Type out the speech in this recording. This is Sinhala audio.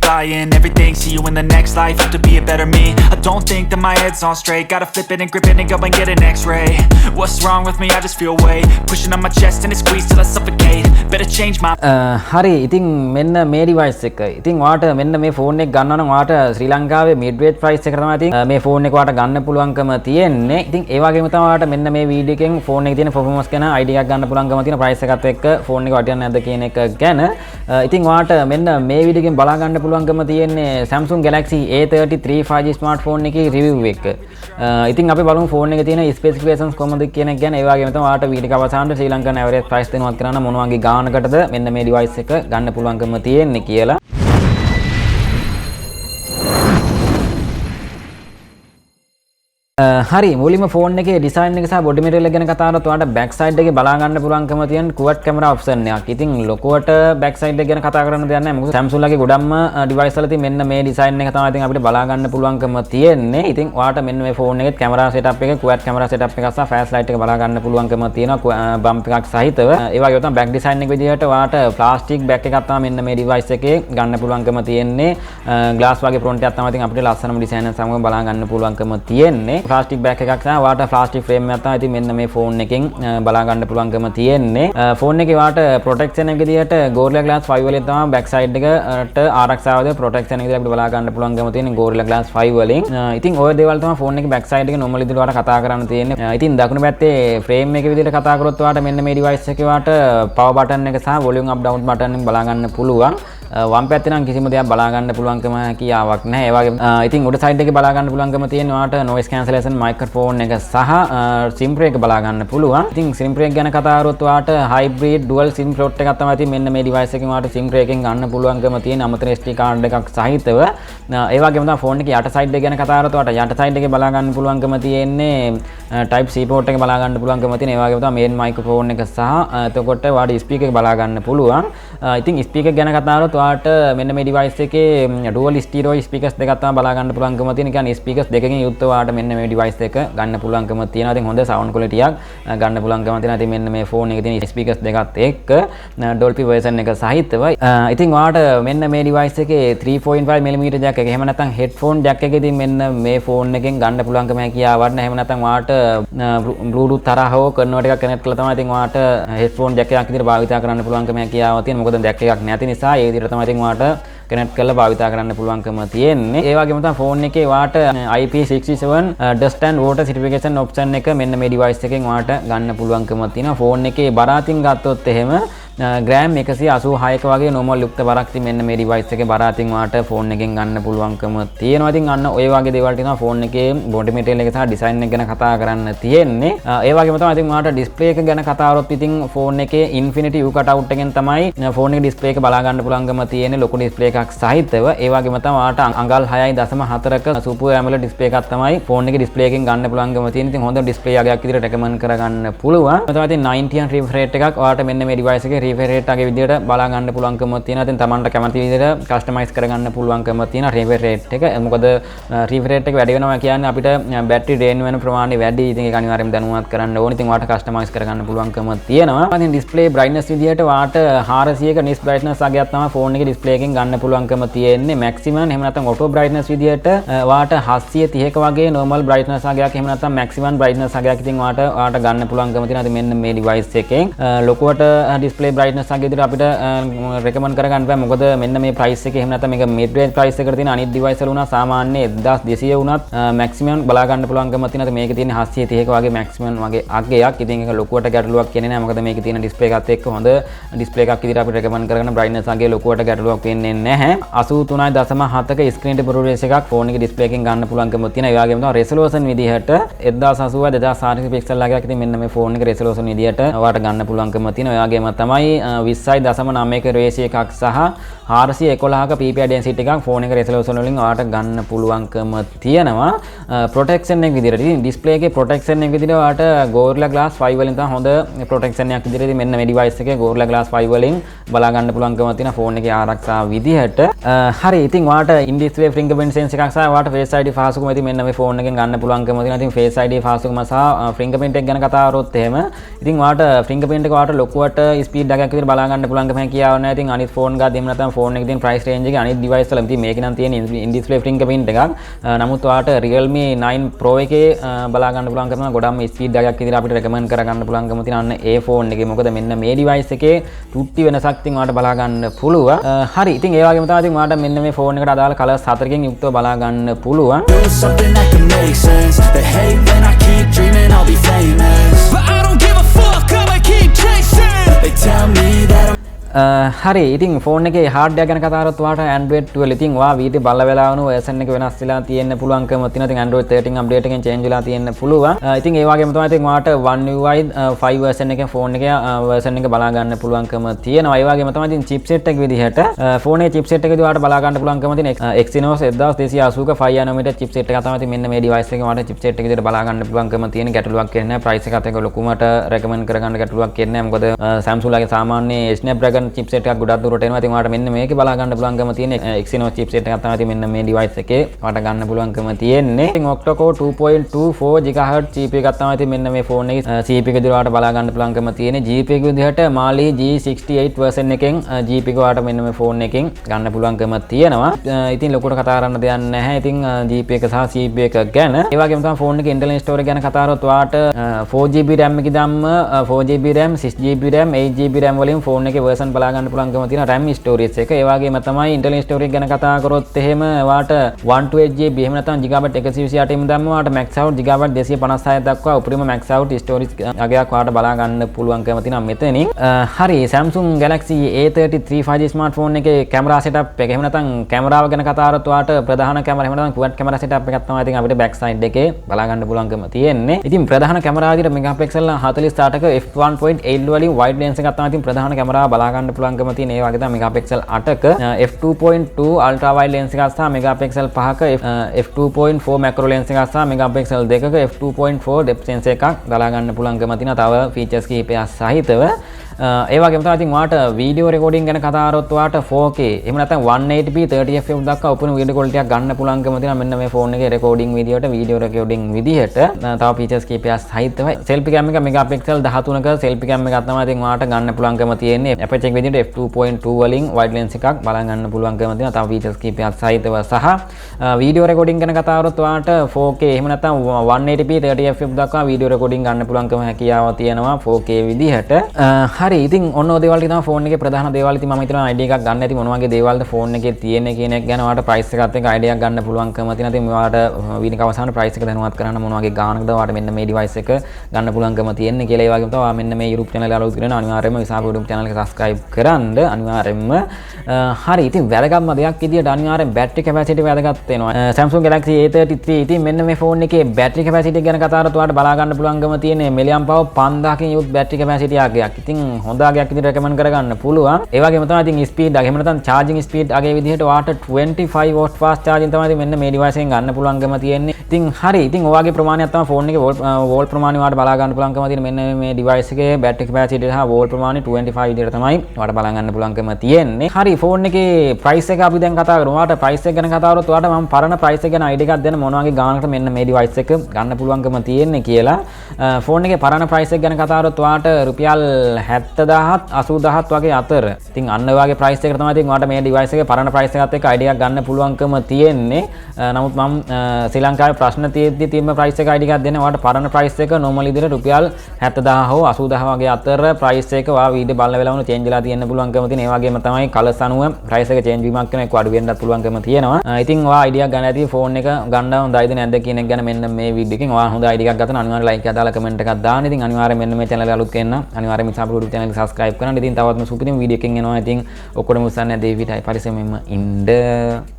flying, everything, see you in the next life, have to be a better me. I don't think that my head's on straight, gotta flip it and grip it and go and get an x-ray. What's wrong with me, I just feel weight pushing on my chest and it squeezes till I suffocate. Better change my හරි ඉතින් මෙන්න මේ ඩිවයිස් එක. ඉතින් ඔයාට මෙන්න මේ ෆෝන් එක ගන්නවා නම් ඔයාට ශ්‍රී ලංකාවේ මිඩ් රේට් ප්‍රයිස් එක තමයි ඉතින් මේ ෆෝන් එක ඔයාට ගන්න පුළුවන්කම තියෙන්නේ. ඉතින් ඒ වගේම තමයි ඔයාට මෙන්න මේ වීඩියෝ එකෙන් ෆෝන් එකේ තියෙන performance ගැන idea එකක් ගන්න පුළුවන්කම තියෙන ප්‍රයිස් එකත් එක්ක ෆෝන් එක වටින්නේ නැද්ද කියන එක ගැන. ඉතින් ඔයාට මෙන්න මේ වීඩියෝ එකෙන් බලා ගන්න පුළුවන්කම තියෙන්නේ Samsung Galaxy A33 5G smartphone එකේ රිවිව් එක. ඉතින් අපි බලමු ෆෝන් එකේ තියෙන ස්පෙસિෆිකේෂන්ස් කොහොමද කියන එක ගැන. ඒ වගේම තමයි ඔයාට වීඩියෝ එක අවසානයේ ශ්‍රී ලංකන් ඇවරේජ් ප්‍රයිස් දෙනවත් කරන්න මොන වගේ ගානකටද මෙන්න මේ ඩිවයිස් එක ගන්න පුළුවන්කම තියෙන්නේ කියලා. හරි මුලින්ම ෆෝන් එකේ ඩිසයින් එක සහ බොඩි මැටීරියල් ගැන කතා කරලා ඔයාලට බෑක් සයිඩ් එකේ බලා ගන්න පුළුවන්කම තියෙන කුවට් කැමරා ඔප්ෂන් එකක්. ඉතින් ලොකුවට බෑක් සයිඩ් එක ගැන කතා කරන්න දෙයක් නැහැ. මොකද Samsung ලගේ ගොඩක්ම ඩිවයිස් වල තියෙන මෙන්න මේ ඩිසයින් එක තමයි ඉතින් අපිට බලා ගන්න පුළුවන්කම තියෙන්නේ. ඉතින් ඔයාලට මෙන්න මේ ෆෝන් එකේ කැමරා සෙටප් එක කුවට් කැමරා සෙටප් එක සහ ෆ්ලෑෂ් ලයිට් එක බලා ගන්න පුළුවන්කම තියෙනවා බම්ප් එකක් සහිතව. ඒ වගේම තමයි බෑක් ඩිසයින් එක විදිහට ඔයාලට ප්ලාස්ටික් බෑක් එකක් තමයි මෙන්න මේ ඩිවයිස් එකේ ගන්න පුළුවන්කම තියෙන්නේ. ග්ලාස් වගේ ෆ්‍රොන්ට් එකක් තමයි ඉතින් අපිට ලස්සනම ඩිසයින් එක සමග බලා ගන්න පුළුවන්කම තියෙන්නේ. ප්ලාස්ටික් බෑක් එකක් වාට ප්ලාස්ටික් ෆ්‍රේම් එකක් තමයි ඉතින් මෙන්න මේ ෆෝන් එකෙන් බලා ගන්න පුළුවන්කම තියෙන්නේ. ෆෝන් එකේ වාට ප්‍රොටෙක්ෂන් එක විදිහට Gorilla Glass 5 වලින් තමයි බෑක් සයිඩ් එකට ආරක්ෂාවද ප්‍රොටෙක්ෂන් එක විදිහට අපිට බලා ගන්න පුළුවන්කම තියෙන්නේ Gorilla Glass 5 වලින්. ඉතින් ඔය දේවල් තමයි ෆෝන් එකේ බෑක් සයිඩ් එකේ normal විදිහට වාට කතා කරන්න තියෙන්නේ. ඉතින් දකුණු පැත්තේ ෆ්‍රේම් එක විදිහට කතා කරොත් වාට මෙන්න මේ ඩිවයිස් එකේ වාට power button එක සහ volume up down button එක බලා ගන්න පුළුවන්. වම් පැත්තේ නම් කිසිම දෙයක් බලා ගන්න පුළුවන්කම කියාවක් නැහැ. ඒ වගේම ඉතින් උඩ සයිඩ් එකේ බලා ගන්න පුළුවන්කම තියෙන වාට noise cancellation microphone එක සහ SIM tray එක බලා ගන්න පුළුවන්. ඉතින් SIM tray ගැන කතා කරොත් වාට hybrid dual SIM slot එකක් තමයි ඉතින් මෙන්න මේ device එකෙන් වාට SIM tray එකෙන් ගන්න පුළුවන්කම තියෙන අමතර SD card එකක් සහිතව. ඒ වගේම තමයි ෆෝන් එකේ යට සයිඩ් එක ගැන කතා කරොත් වාට යට සයිඩ් එකේ බලා ගන්න පුළුවන්කම තියෙන්නේ type C port එක බලා ගන්න පුළුවන්කම තියෙන. ඒ වගේම තමයි main microphone එක සහ එතකොට වාට speaker එක බලා ගන්න පුළුවන්. ඉතින් speaker ගැන කතා කරොත් වාට මෙන්න මේ device එකේ dual stereo speakers දෙකක් තමයි බලා ගන්න පුළුවන්කම තියෙන. කියන්නේ speakers දෙකකින් යුක්ත වාට මෙන්න මේ device එක ගන්න පුළුවන්කම තියෙනවා. ඉතින් හොඳ sound quality එකක් ගන්න පුළුවන්කම තියෙනවා. ඉතින් මෙන්න මේ phone එකේ තියෙන speakers දෙකත් එක්ක Dolby version එක සහිතව. ඉතින් වාට මෙන්න මේ device එකේ 3.5 mm jack එක එහෙම නැත්නම් headphone jack එක ඉතින් මෙන්න මේ phone එකෙන් ගන්න පුළුවන්කම හැකියාවක් නැහැ. එහෙම නැත්නම් වාට bluetooth තරහ හෝ converter එකක් connect කරලා තමයි ඉතින් වාට headphone jack එකක් විදිහට භාවිතා කරන්න පුළුවන්කම හැකියාවක් තියෙනවා. මොකද jack එකක් නැති නිසා ඒ විදිහට තමයි ඉතින් වාට කනෙක්ට් කරලා භාවිතා කරන්න පුළුවන්කම තියෙන්නේ. ඒ වගේම තමයි ෆෝන් එකේ වාට IP67 dust and water certification option එක මෙන්න මේ device එකෙන් වාට ගන්න පුළුවන්කම තියෙනවා. ෆෝන් එකේ බර අතින් ගත්තොත් එහෙම ග්‍රෑම් 186ක වගේ normal යුක්ත බරක් තියෙන මෙන්න මේ device එකේ බර අතින් වාට ෆෝන් එකෙන් ගන්න පුළුවන්කම තියෙනවා. ඉතින් අන්න ඔය වගේ දේවල් තියෙනවා ෆෝන් එකේ body material එක සහ design එක ගැන කතා කරන්න තියෙන්නේ. ඒ වගේම තමයි ඉතින් වාට display එක ගැන කතා කරොත් ඉතින් ෆෝන් එකේ infinity U cutout එකෙන් තමයි ෆෝන් එකේ display එක බලා ගන්න පුළුවන්කම තියෙන්නේ. ලොකු display එකක් සහිතව. ඒ වගේම තමයි වාට අඟල් 6.4ක super AMOLED display එකක් තමයි ෆෝන් එකේ display එකෙන් ගන්න පුළුවන්කම තියෙන්නේ. ඉතින් හොඳ display එකක් විදිහට recommend කරගන්න පුළුවන්. ඒ තමයි ඉතින් 90 refresh rate එකක් වාට මෙන්න මේ device එකේ refresh rate එකේ විදිහට බලා ගන්න පුළුවන්කම තියෙනවා. ඉතින් Tamanට කැමති විදිහට customize කරගන්න පුළුවන්කම තියෙන refresh rate එක. මොකද refresh rate එක වැඩි වෙනවා කියන්නේ අපිට battery drain වෙන ප්‍රමාණය වැඩි. ඉතින් ඒක අනිවාර්යයෙන්ම දැනුවත් කරන්න ඕනේ. ඉතින් වාට customize කරගන්න පුළුවන්කම තියෙනවා. ඉතින් display brightness විදිහට වාට 400ක nits brightness අගයක් තමයි ෆෝන් එකේ display එකෙන් ගන්න පුළුවන්කම තියෙන්නේ. maximum එහෙම නැත්නම් auto brightness විදිහට වාට 730ක වගේ normal brightness අගයක් එහෙම නැත්නම් maximum brightness අගයක් ඉතින් වාට ගන්න පුළුවන්කම තියෙනවා. ඉතින් මෙන්න මේ device එකෙන් ලොකුවට display brightness අග විදිහට අපිට recommend කරගන්න බෑ. මොකද මෙන්න මේ price එකේ එහෙම නැත්නම් මේක mid range price එකට තියෙන අනිත් device වල උනා සාමාන්‍ය 1200 වුණත් maximum බලා ගන්න පුළුවන්කම තියෙනවා. මේකේ තියෙන 730ක වගේ maximum වගේ අගයක්. ඉතින් ඒක ලොකුවට ගැටලුවක් කියන්නේ නෑ. මොකද මේකේ තියෙන display එකත් එක්ක හොඳ display එකක් විදිහට අපිට recommend කරගන්න brightness අගේ ලොකුවට ගැටලුවක් වෙන්නේ නැහැ. 83.7ක screen temporal ratio එකක් ෆෝන් එකේ display එකෙන් ගන්න පුළුවන්කම තියෙනවා. ඒ වගේම තමයි resolution විදිහට 1080 2400 pixel අගයක්. ඉතින් මෙන්න මේ ෆෝන් එකේ resolution විදිහට ඔයාලට ගන්න පුළුවන්කම තියෙනවා. ඒ වගේම තමයි 20.9ක ratio එකක් සහ 411ක PPI density එකක් ෆෝන් එකේ resolution වලින් ඔයාලට ගන්න පුළුවන්කම තියෙනවා. protection එක විදිහට ඉතින් display එකේ protection එක විදිහට ඔයාලට Gorilla Glass 5 වලින් තමයි හොඳ protection එකක් විදිහට ඉතින් මෙන්න මේ device එකේ Gorilla Glass 5 වලින් බලා ගන්න පුළුවන්කම තියෙන ෆෝන් එකේ ආරක්ෂාව විදිහට. හරි ඉතින් ඔයාලට in display fingerprint sensor එකක් සහ ඔයාලට face ID පහසුකම ඉතින් මෙන්න මේ ෆෝන් එකෙන් ගන්න පුළුවන්කම තියෙනවා. ඉතින් face ID පහසුකම සහ fingerprint එක ගැන කතා කරොත් එහෙම ඉතින් ඔයාලට fingerprint එක ඔයාලට ලොකුවට speed එකක් විතර බලා ගන්න පුළුවන්කම හැකියාව නැහැ. ඉතින් අනිත් ෆෝන් ගාත් එහෙම නැත්නම් ෆෝන් එකේ තියෙන ප්‍රයිස් රේන්ජ් එකේ අනිත් ඩිවයිස් වල ඉතින් මේක නම් තියෙන ඉන් ඩිස්ප්ලේ ෆින්ගර්ප්‍රින්ට් එකක්. නමුත් ඔයාලට realme 9 pro එකේ බලා ගන්න පුළුවන්කම ගොඩක්ම ස්පීඩ් එකක් විතර අපිට රෙකමන්ඩ් කර ගන්න පුළුවන්කම තියෙන අන්න ඒ ෆෝන් එකේ. මොකද මෙන්න මේ ඩිවයිස් එකේ තුට්ටි වෙනසක් ඉතින් ඔයාලට බලා ගන්න පුළුවන්. හරි. ඉතින් ඒ වගේම තමයි ඉතින් ඔයාලට මෙන්න මේ ෆෝන් එකට අදාළ කලර්ස් 4කින් යුක්තව බලා ගන්න පුළුවන්. Something that can make sense. They hate when I keep dreaming I'll be famous, but I don't give a fuck, I'ma keep chasing. They tell me that හරි. ඉතින් ෆෝන් එකේ හાર્ඩ්වෙයාර් ගැන කතා කරත් ඔයාලට Android 12 ඉතින් ඔයා වීඩියෝ බලලා වෙලා වුණු version එක වෙනස් වෙලා තියෙන්න පුළුවන්කම තියෙනවා. ඉතින් Android 13 update එකෙන් change වෙලා තියෙන්න පුළුවන්. ඉතින් ඒ වගේම තමයි ඉතින් ඔයාලට One UI 5 version එකේ ෆෝන් එකේ version එක බලා ගන්න පුළුවන්කම තියෙනවා. ඒ වගේම තමයි ඉතින් chipset එක විදිහට ෆෝන් එකේ chipset එකේදී ඔයාලට බලා ගන්න පුළුවන්කම තියෙන Exynos 1280 5 nanometer chipset එක තමයි ඉතින් මෙන්න මේ device එකේ ඔයාලට chipset එක විදිහට බලා ගන්න පුළුවන්කම තියෙන. ගැටලුවක් කියන්නේ නැහැ. price එකත් එක ලොකුමට recommend කරගන්න ගැටලුවක් කියන්නේ නැහැ. මොකද Samsung ලගේ සාමාන්‍ය Snapdragon chipset එකක් ගොඩක් දුරට එනවා. ඉතින් ඔයාලට මෙන්න මේකේ බලා ගන්න පුළුවන්කම තියෙන Exynos chipset එකක් තමයි ඉතින් මෙන්න මේ device එකේ ඔයාලට ගන්න පුළුවන්කම තියෙන්නේ. ඉතින් octa-core 2.24 GHz CPU එකක් තමයි ඉතින් මෙන්න මේ ෆෝන් එකේ CPU එක විදිහට ඔයාලට බලා ගන්න පුළුවන්කම තියෙන්නේ. GPU එක විදිහට Mali G68 version එකෙන් GPU එක ඔයාලට මෙන්න මේ ෆෝන් එකෙන් ගන්න පුළුවන්කම තියෙනවා. ඉතින් ලොකුට කතා කරන්න දෙයක් නැහැ. ඉතින් GPU එක සහ CPU එක ගැන. ඒ වගේම තමයි ෆෝන් එකේ internal storage ගැන කතා කරොත් ඔයාලට 4GB RAM එකේ දැම්ම 4GB RAM 6GB RAM 8GB RAM වලින් ෆෝන් එකේ version බලා ගන්න පුළුවන්කම තියෙන RAM storage එක. ඒ වගේම තමයි internal storage ගැන කතා කරොත් එහෙම ඔයාලට 128GB එහෙම නැත්නම් GB 128 එම දැම්ම ඔයාලට max out GB 256 දක්වා උපරිම max out storage අගයක් ඔයාලට බලා ගන්න පුළුවන්කම තියෙනවා මෙතනින්. හරි. Samsung Galaxy A33 5G smartphone එකේ camera setup එක එහෙම නැත්නම් කැමරාව ගැන කතා කරොත් ඔයාලට ප්‍රධාන කැමරා එහෙම නැත්නම් quad camera setup එකක් තමයි ඉතින් අපිට back side එකේ බලා ගන්න පුළුවන්කම තියෙන්නේ. ඉතින් ප්‍රධාන කැමරාව විදිහට megapixel 48ක f1.8 වලින් wide lens එකක් තමයි ඉතින් ප්‍රධාන කැමරාව බලා ගන්න පුළුවන්කම තියෙන. ඒ වගේ තමයි megapixel 8ක f2.2 ultra wide lens එකක් සහ megapixel 5ක f2.4 macro lens එකක් සහ megapixel 2ක f2.4 depth sensor එකක් බලා ගන්න පුළුවන්කම තියෙන. තව features කිහිපයක් සහිතව ඒ වගේම තමයි ඉතින් ඔයාලට වීඩියෝ රෙකෝඩින් ගැන කතා කරොත් ඔයාලට 4K එහෙම නැත්නම් 180p 30fps දක්වා උපරිම වීඩියෝ ක්වොලිටි එකක් ගන්න පුළුවන්කම තියෙනවා මෙන්න මේ ෆෝන් එකේ රෙකෝඩින් විදියට වීඩියෝ රෙකෝඩින් විදියට. තව ෆීචර්ස් කිහිපයක් සහිතව selfie cam එක megapixel 13ක selfie cam එකක් තමයි ඉතින් ඔයාලට ගන්න පුළුවන්කම තියෙන්නේ. aperture එක විදියට f2.2 වලින් wide lens එකක් බලා ගන්න පුළුවන්කම තියෙනවා. තව ෆීචර්ස් කිහිපයක් සහිතව සහ වීඩියෝ රෙකෝඩින් ගැන කතා කරොත් ඔයාලට 4K එහෙම නැත්නම් 180p 30fps දක්වා වීඩියෝ රෙකෝඩින් ගන්න පුළුවන්කම හැකියාව තියෙනවා 4K විදිහට. හරි. ඉතින් ඔන්න ඔය දේවල් ටික තමයි ෆෝන් එකේ ප්‍රධාන දේවල්. ඉතින් මම හිතනවා අයිඩියා එකක් ගන්න ඇති මොන වගේ දේවල්ද ෆෝන් එකේ තියෙන්නේ කියන එක ගැන ඔයාලට ප්‍රයිස් එකත් එක්ක අයිඩියා එකක් ගන්න පුළුවන්කම තියෙනවා. ඉතින් ඔයාලට වීඩියෝ එක අවසාන ප්‍රයිස් එක දැනුවත් කරන්න මොන වගේ ගානකද ඔයාලට මෙන්න මේ ඩිවයිස් එක ගන්න පුළුවන්කම තියෙන්නේ කියලා. ඒ වගේම තමයි ඔයා මෙන්න මේ YouTube channel එක අලුත් කරන අනිවාර්යයෙන්ම Visha YouTube channel එක subscribe කරන්න අනිවාර්යයෙන්ම. හරි. ඉතින් වැදගත්ම දෙයක් විදියට අනිවාර්යෙන් බැටරි කැපැසිටි වැදගත් වෙනවා. Samsung Galaxy A33 ඉතින් මෙන්න මේ ෆෝන් එකේ බැටරි කැපැසිටි ගැන කතා කරලා ඔයාලට බලා ගන්න පුළුවන්කම තියෙන්නේ milliamp power 5000කින් යුත් බැටරි කැපැසිටි ආගයක්. ඉතින් හොඳ ආගයක් විදියට recommend කරගන්න පුළුවන්. ඒ වගේම තමයි ඉතින් ස්පීඩ් අග එහෙම නැත්නම් charging speed අගේ විදිහට ඔයාලට 25 watt fast charging තමයි ඉතින් මෙන්න මේ device එකෙන් ගන්න පුළුවන්කම තියෙන්නේ. ඉතින් හරි. ඉතින් ඔයගේ ප්‍රමාණයක් තමයි ෆෝන් එකේ volt ප්‍රමාණය ඔයාලට බලා ගන්න පුළුවන්කම තියෙන්නේ. මෙන්න මේ device එකේ battery capacity සහ volt ප්‍රමාණය 25 විදිහට තමයි ඔයාලට බලා ගන්න පුළුවන්කම තියෙන්නේ. හරි. ෆෝන් එකේ price එක අපි දැන් කතා කරමු. ඔයාලට price එක ගැන කතා කරොත් ඔයාලට මම පරණ price එක ගැන idea එකක් දෙන්න මොන වගේ ගානකට මෙන්න මේ device එක ගන්න පුළුවන්කම තියෙන්නේ කියලා. ෆෝන් එකේ පරණ price එක ගැන කතා කරොත් ඔයාලට රුපියල් 70000ත් 80000ත් වගේ අතර. ඉතින් අන්න වගේ price එකකට තමයි ඉතින් ඔයාලට මේ device එකේ පරණ price එකත් එක්ක idea එකක් ගන්න පුළුවන්කම තියෙන්නේ. නමුත් මම ශ්‍රී ලංකාවේ ප්‍රශ්න තියෙද්දි තියෙන price එක idea එකක් දෙන්න ඔයාලට පරණ price එක normal විදිහට රුපියල් 70000 හෝ 80000 වගේ අතර price එක ඔයා වීඩියෝ බලන වෙලාවන change වෙලා තියෙන්න පුළුවන්කම තියෙන. ඒ වගේම තමයි colors අනුව price එක change වීමක් වෙන එක අඩු වෙන්නත් පුළුවන්කම තියෙනවා. ඉතින් ඔයා idea එකක් ගන්න ඇති phone එක ගන්න හොඳයිද නැද්ද කියන එක ගැන මෙන්න මේ වීඩියෝ එකෙන් ඔයා හොඳ idea එකක් ගන්න අනිවාර්යෙන් like එක දාලා comment එකක් දාන්න. ඉතින් අනිවාර්යෙන් මෙන්න මේ channel එක අලුත් කෙනා අනිවාර්යෙන් Visha YouTube channel එක subscribe කරන්න. ඉතින් තවත්ම සුපිරිම වීඩියෝ එකකින් එනවා. ඉතින් ඔක්කොටම උත්සාහ නැහැ දෙවියටයි පරිස්සමෙන්ම ඉන්න.